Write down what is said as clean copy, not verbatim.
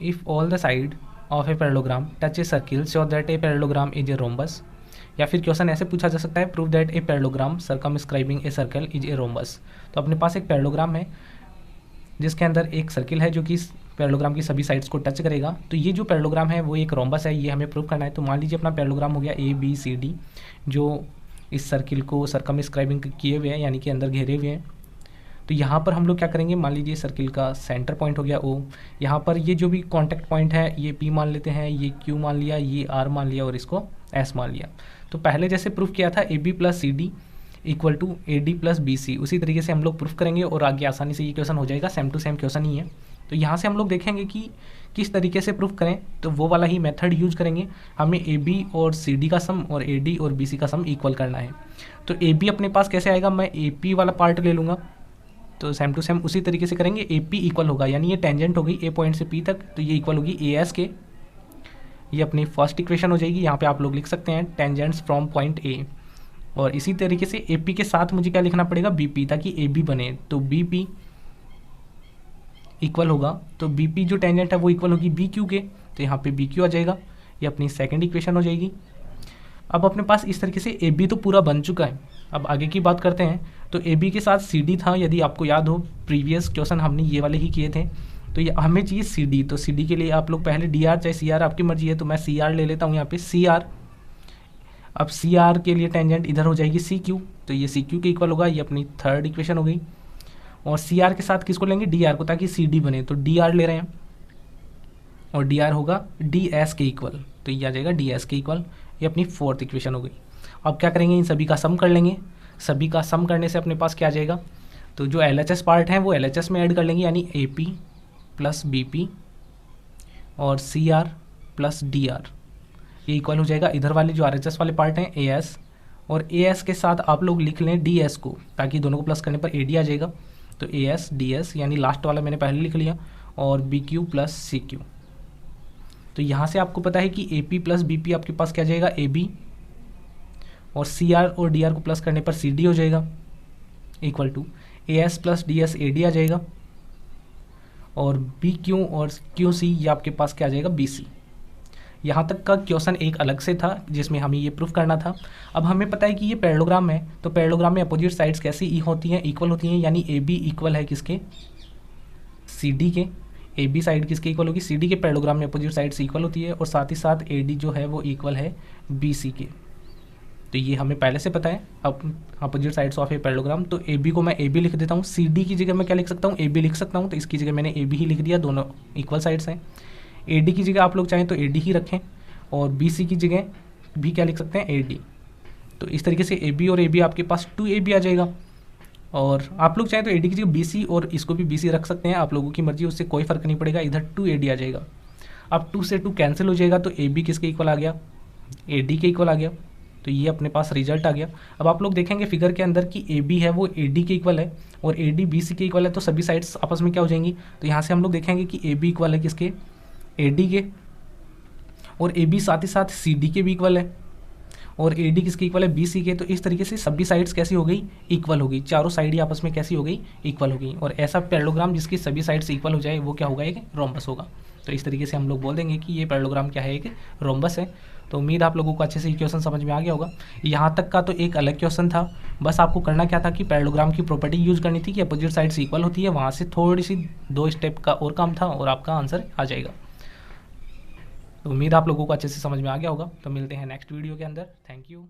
If all the side of a parallelogram touch a circle so that a parallelogram is a rhombus, या फिर question ऐसे पूछा जा सकता है, prove that a parallelogram circumscribing a circle is a rhombus. तो अपने पास एक पैरेललोग्राम है जिसके अंदर एक सर्किल है जो कि पैरेललोग्राम की सभी साइड्स को टच करेगा। तो ये जो पैरेललोग्राम है वो एक रोम्बस है, ये हमें प्रूव करना है। तो मान लीजिए अपना पैरेललोग्राम हो गया ए बी सी डी, जो इस सर्किल को सरकमस्क्राइबिंग किए हुए हैं, यानी कि अंदर घेरे हुए हैं। तो यहाँ पर हम लोग क्या करेंगे, मान लीजिए सर्किल का सेंटर पॉइंट हो गया ओ, यहाँ पर ये जो भी कॉन्टैक्ट पॉइंट है ये पी मान लेते हैं, ये क्यू मान लिया, ये आर मान लिया और इसको एस मान लिया। तो पहले जैसे प्रूफ किया था A B plus C D equal to A D plus B C, उसी तरीके से हम लोग प्रूफ करेंगे और आगे आसानी से ये क्वेश्चन हो जाएगा, सेम टू सेम क्वेश्चन ही है। तो यहाँ से हम लोग देखेंगे कि किस तरीके से प्रूफ करें, तो वो वाला ही मेथड यूज करेंगे। हमें ए बी और सी डी का सम और ए डी और बी सी का सम इक्वल करना है। तो ए बी अपने पास कैसे आएगा, मैं ए पी वाला पार्ट ले लूँगा, तो सेम टू सेम उसी तरीके से करेंगे। ए पी इक्वल होगा, यानी ये टेंजेंट होगी ए पॉइंट से पी तक, तो ये इक्वल होगी ए एस के। ये अपनी फर्स्ट इक्वेशन हो जाएगी। यहाँ पे आप लोग लिख सकते हैं टेंजेंट्स फ्रॉम पॉइंट ए। और इसी तरीके से ए पी के साथ मुझे क्या लिखना पड़ेगा, बी पी, ताकि ए बी बने। तो बी पी इक्वल होगा, तो बी पी जो टेंजेंट है वो इक्वल होगी बी क्यू के, तो यहाँ पे बी क्यू आ जाएगा। ये अपनी सेकेंड इक्वेशन हो जाएगी। अब अपने पास इस तरीके से ए बी तो पूरा बन चुका है। अब आगे की बात करते हैं। तो ए बी के साथ सी डी था, यदि आपको याद हो प्रीवियस क्वेश्चन हमने ये वाले ही किए थे। तो ये हमें चाहिए सी डी, तो सी डी के लिए आप लोग पहले डी आर चाहे सी आर आपकी मर्जी है, तो मैं सी आर ले लेता हूँ यहाँ पे सी आर। अब सी आर के लिए टेंजेंट इधर हो जाएगी सी क्यू, तो ये सी क्यू के इक्वल होगा। ये अपनी थर्ड इक्वेशन हो गई। और सी आर के साथ किसको लेंगे, डी आर को, ताकि सी डी बने, तो डी आर ले रहे हैं और डी आर होगा डी एस के इक्वल, तो ये आ जाएगा डी एस के इक्वल। ये अपनी फोर्थ इक्वेशन हो गई। अब क्या करेंगे, इन सभी का सम कर लेंगे। सभी का सम करने से अपने पास क्या आ जाएगा, तो जो एल एच एस पार्ट है वो एल एच एस में ऐड कर लेंगे, यानी A P plus B P और C R plus D R, ये इक्वल हो जाएगा इधर वाले जो आर एच एस वाले पार्ट हैं ए एस, और ए एस के साथ आप लोग लिख लें डी एस को, ताकि दोनों को प्लस करने पर ए डी आ जाएगा। तो ए एस डी एस, यानी लास्ट वाला मैंने पहले लिख लिया, और B Q plus C Q. तो यहाँ से आपको पता है कि A P plus B P आपके पास क्या जाएगा, ए बी, और सी आर और डी आर को प्लस करने पर सी डी हो जाएगा, equal to A S plus D S A D आ जाएगा, और बी क्यू और क्यू सी ये आपके पास क्या आ जाएगा, बी सी। यहाँ तक का क्वेश्चन एक अलग से था जिसमें हमें ये प्रूफ करना था। अब हमें पता है कि ये पैरेललोग्राम है, तो पैरेललोग्राम में अपोजिट साइड्स कैसी होती हैं, इक्वल होती हैं, यानी ए बी इक्वल है किसके, सी डी के। ए बी साइड किसके इक्वल होगी, सी डी के। पैरेललोग्राम में अपोजिट साइड्स इक्वल होती है, और साथ ही साथ ए डी जो है वो इक्वल है बी सी के। तो ये हमें पहले से पता है। अब opposite sides of a parallelogram, तो ए बी को मैं ए बी लिख देता हूँ, सी डी की जगह मैं क्या लिख सकता हूँ, ए बी लिख सकता हूँ, तो इसकी जगह मैंने ए बी ही लिख दिया, दोनों इक्वल साइड्स हैं। ए डी की जगह आप लोग चाहें तो ए डी ही रखें, और बी सी की जगह भी क्या लिख सकते हैं, ए डी। तो इस तरीके से ए बी और ए बी आपके पास 2AB आ जाएगा। और आप लोग चाहें तो ए डी की जगह बी सी और इसको भी बी सी रख सकते हैं, आप लोगों की मर्जी, उससे कोई फ़र्क नहीं पड़ेगा, इधर 2AD आ जाएगा। अब 2 से 2 कैंसिल हो जाएगा, तो ए बी किसके इक्वल आ गया, ए डी के इक्वल आ गया। तो ये अपने पास रिजल्ट आ गया। अब आप लोग देखेंगे फिगर के अंदर कि ए बी है वो ए डी के इक्वल है, और ए डी बी सी के इक्वल है, तो सभी साइड्स आपस में क्या हो जाएंगी। तो यहाँ से हम लोग देखेंगे कि ए बी इक्वल है किसके, ए डी के, और ए बी साथ ही साथ सी डी के भी इक्वल है, और ए डी किसके इक्वल है, बी सी के। तो इस तरीके से सभी साइड्स कैसी हो गई, इक्वल हो गई, चारों साइड ही आपस में कैसी हो गई, इक्वल हो गई। और ऐसा पैरेललोग्राम जिसकी सभी साइड्स इक्वल हो जाए वो क्या होगा, एक रोम्बस होगा। तो इस तरीके से हम लोग बोल देंगे कि ये पैरेललोग्राम क्या है, एक रोम्बस है। तो उम्मीद आप लोगों को अच्छे से ये क्वेश्चन समझ में आ गया होगा। यहाँ तक का तो एक अलग क्वेश्चन था, बस आपको करना क्या था कि पैरेललोग्राम की प्रॉपर्टी यूज करनी थी कि अपोजिट साइड्स इक्वल होती है, वहाँ से थोड़ी सी 2 स्टेप का और काम था और आपका आंसर आ जाएगा। तो उम्मीद आप लोगों को अच्छे से समझ में आ गया होगा। तो मिलते हैं नेक्स्ट वीडियो के अंदर। Thank you.